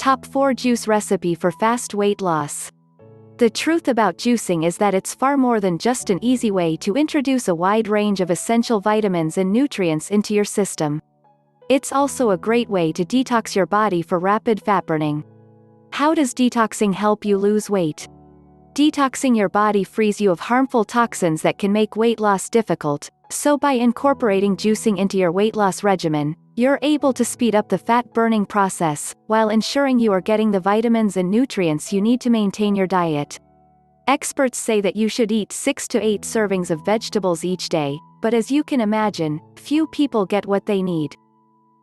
Top 4 Juice Recipe for Fast Weight Loss. The truth about juicing is that it's far more than just an easy way to introduce a wide range of essential vitamins and nutrients into your system. It's also a great way to detox your body for rapid fat burning. How does detoxing help you lose weight? Detoxing your body frees you of harmful toxins that can make weight loss difficult, so by incorporating juicing into your weight loss regimen, you're able to speed up the fat-burning process, while ensuring you are getting the vitamins and nutrients you need to maintain your diet. Experts say that you should eat 6 to 8 servings of vegetables each day, but as you can imagine, few people get what they need.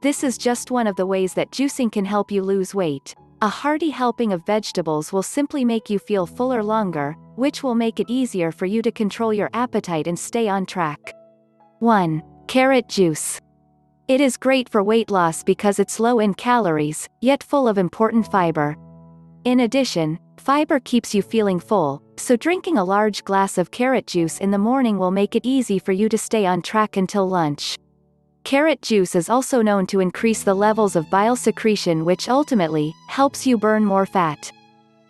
This is just one of the ways that juicing can help you lose weight. A hearty helping of vegetables will simply make you feel fuller longer, which will make it easier for you to control your appetite and stay on track. 1. Carrot juice. It is great for weight loss because it's low in calories, yet full of important fiber. In addition, fiber keeps you feeling full, so drinking a large glass of carrot juice in the morning will make it easy for you to stay on track until lunch. Carrot juice is also known to increase the levels of bile secretion, which ultimately helps you burn more fat.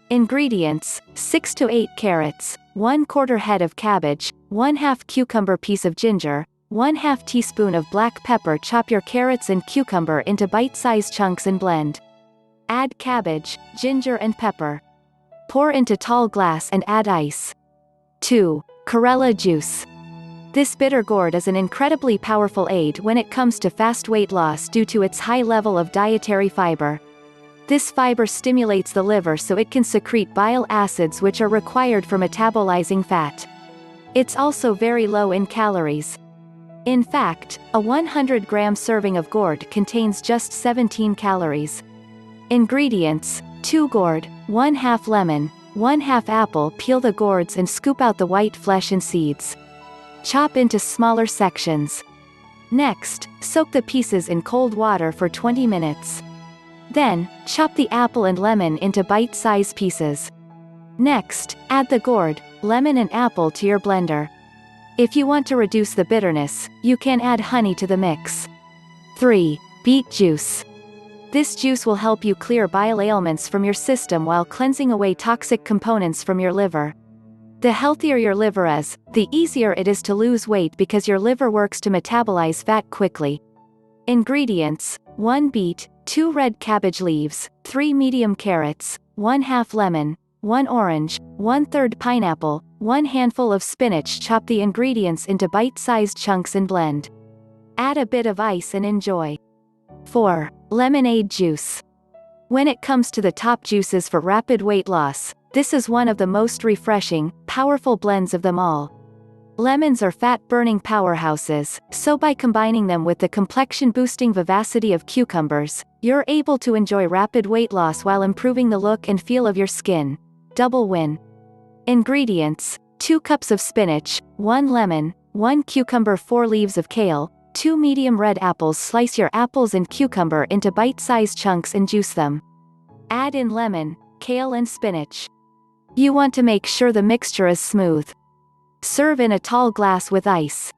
Ingredients: 6 to 8 carrots, 1/4 head of cabbage, 1/2 cucumber piece of ginger, 1/2 teaspoon of black pepper. Chop your carrots and cucumber into bite-sized chunks and blend. Add cabbage, ginger and pepper. Pour into tall glass and add ice. 2. Chlorella juice. This bitter gourd is an incredibly powerful aid when it comes to fast weight loss due to its high level of dietary fiber. This fiber stimulates the liver so it can secrete bile acids, which are required for metabolizing fat. It's also very low in calories. In fact, a 100-gram serving of gourd contains just 17 calories. Ingredients: 2 gourd, 1/2 lemon, 1/2 apple. Peel the gourds and scoop out the white flesh and seeds. Chop into smaller sections. Next, soak the pieces in cold water for 20 minutes. Then, chop the apple and lemon into bite-sized pieces. Next, add the gourd, lemon and apple to your blender. If you want to reduce the bitterness, you can add honey to the mix. 3. Beet juice. This juice will help you clear bile ailments from your system while cleansing away toxic components from your liver. The healthier your liver is, the easier it is to lose weight because your liver works to metabolize fat quickly. Ingredients: 1 beet, 2 red cabbage leaves, 3 medium carrots, 1/2 lemon, 1 orange, 1/3 pineapple, 1 handful of spinach. Chop the ingredients into bite-sized chunks and blend. Add a bit of ice and enjoy. 4. Lemonade juice. When it comes to the top juices for rapid weight loss, this is one of the most refreshing, powerful blends of them all. Lemons are fat-burning powerhouses, so by combining them with the complexion-boosting vivacity of cucumbers, you're able to enjoy rapid weight loss while improving the look and feel of your skin. Double win. Ingredients: 2 cups of spinach, 1 lemon, 1 cucumber, 4 leaves of kale, 2 medium red apples. Slice your apples and cucumber into bite-sized chunks and juice them. Add in lemon, kale and spinach. You want to make sure the mixture is smooth. Serve in a tall glass with ice.